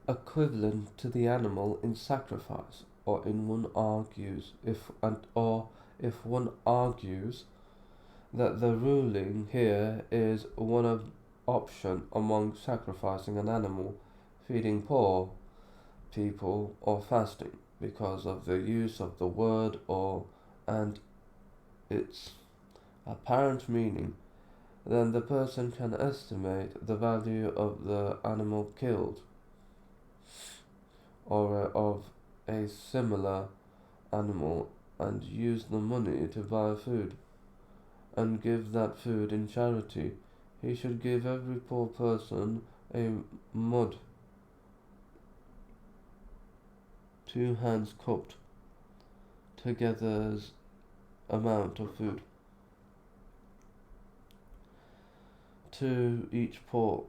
equivalent to the animal in sacrifice, or if one argues that the ruling here is one of option among sacrificing an animal, feeding poor people, or fasting, because of the use of the word or and its apparent meaning, then the person can estimate the value of the animal killed, or of a similar animal, and use the money to buy food, and give that food in charity. He should give every poor person a mud, 2 hands cupped together's amount of food, to each poor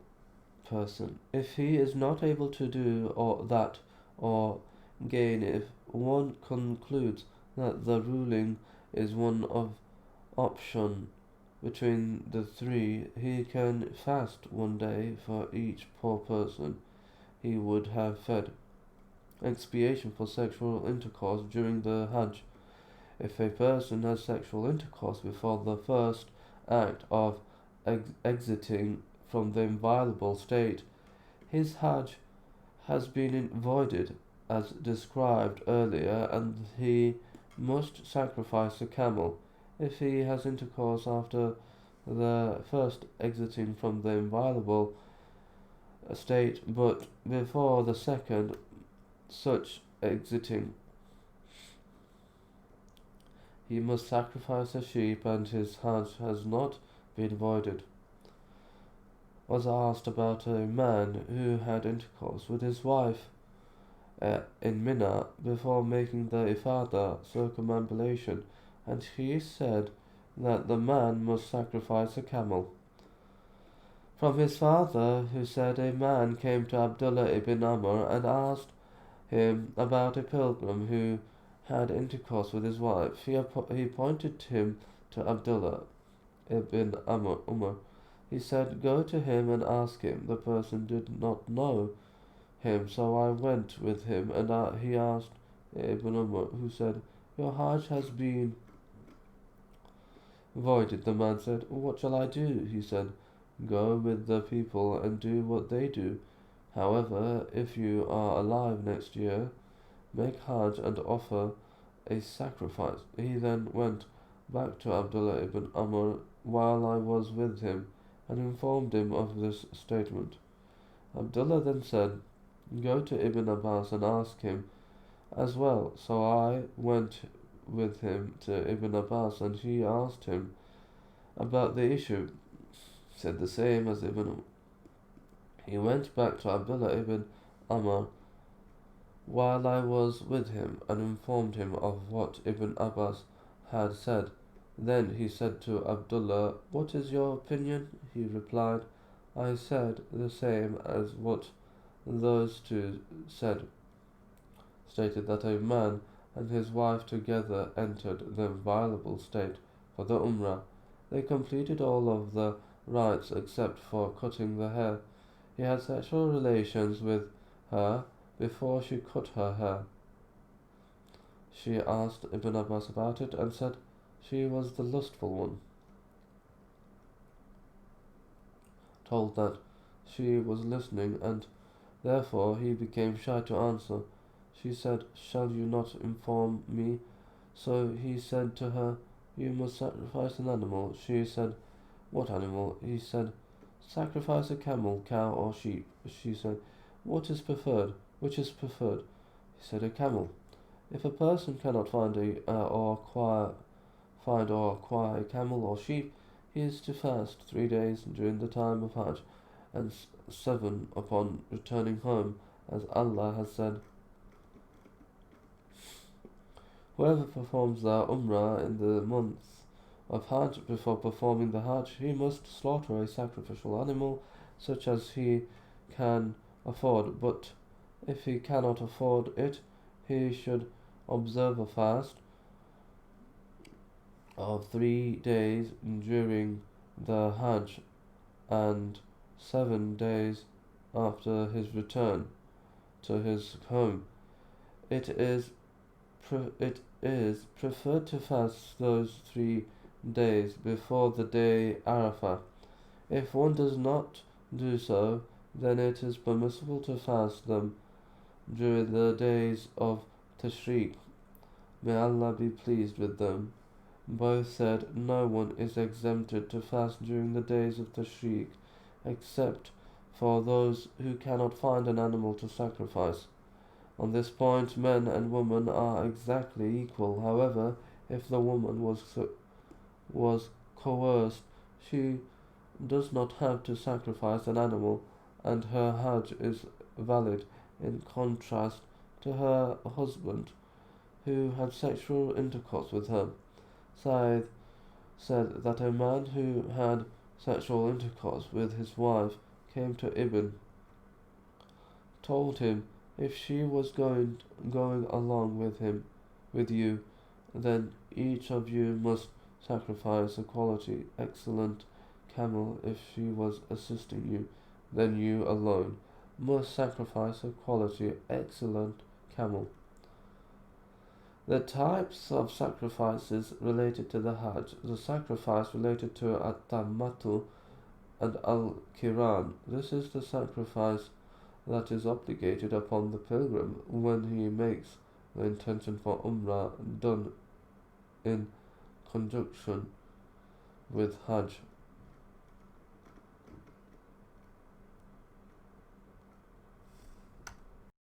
person. If he is not able to do that, or gain, if one concludes that the ruling is one of option between the three, he can fast 1 day for each poor person he would have fed. Expiation for sexual intercourse during the Hajj. If a person has sexual intercourse before the first act of exiting from the inviolable state, his Hajj has been voided as described earlier, and he must sacrifice a camel. If he has intercourse after the first exiting from the inviolable state, but before the second such exiting, he must sacrifice a sheep, and his Hajj has not been voided. Was asked about a man who had intercourse with his wife in Mina before making the Ifadah circumambulation, and he said that the man must sacrifice a camel. From his father, who said a man came to Abdullah ibn Amr and asked him about a pilgrim who had intercourse with his wife. He pointed him to Abdullah ibn Umar. He said, "Go to him and ask him." The person did not know him, so I went with him, and he asked Ibn Umar, who said, "Your Hajj has been voided." The man said, "What shall I do?" He said, "Go with the people and do what they do. However, if you are alive next year, make Hajj and offer a sacrifice." He then went back to Abdullah ibn Amr while I was with him, and informed him of this statement. Abdullah then said, "Go to Ibn Abbas and ask him as well." So I went with him to Ibn Abbas, and he asked him about the issue. He said the same as Ibn Umar. He went back to Abdullah ibn Amr while I was with him, and informed him of what Ibn Abbas had said. Then he said to Abdullah, "What is your opinion?" He replied, "I said the same as what those two said." Stated that a man and his wife together entered the inviolable state for the Umrah. They completed all of the rites except for cutting the hair. He had sexual relations with her before she cut her hair. She asked Ibn Abbas about it and said she was the lustful one. Told that she was listening, and therefore he became shy to answer. She said, "Shall you not inform me?" So he said to her, "You must sacrifice an animal." She said, "What animal?" He said, "Sacrifice a camel, cow, or sheep." She said, "What is preferred? Which is preferred?" He said, "A camel." If a person cannot find or acquire a camel or sheep, he is to fast 3 days during the time of Hajj, and 7 upon returning home, as Allah has said. Whoever performs the Umrah in the month of Hajj before performing the Hajj, he must slaughter a sacrificial animal such as he can afford, but if he cannot afford it, he should observe a fast of 3 days during the Hajj and 7 days after his return. to his home. It is preferred to fast those 3 days before the day Arafah. If one does not do so, then it is permissible to fast them during the days of Tashriq. May Allah be pleased with them. Both said, no one is exempted to fast during the days of Tashriq, except for those who cannot find an animal to sacrifice. On this point, men and women are exactly equal. However, if the woman was coerced, she does not have to sacrifice an animal, and her Hajj is valid, in contrast to her husband, who had sexual intercourse with her. Said said that a man who had sexual intercourse with his wife came to Ibn, told him, if she was going along with you, then each of you must sacrifice a quality excellent camel. If she was assisting you, then you alone must sacrifice a quality excellent camel. The types of sacrifices related to the Hajj. The sacrifice related to At-Tamattu and Al-Qiran. This is the sacrifice that is obligated upon the pilgrim when he makes the intention for Umrah, done in conjunction with Hajj.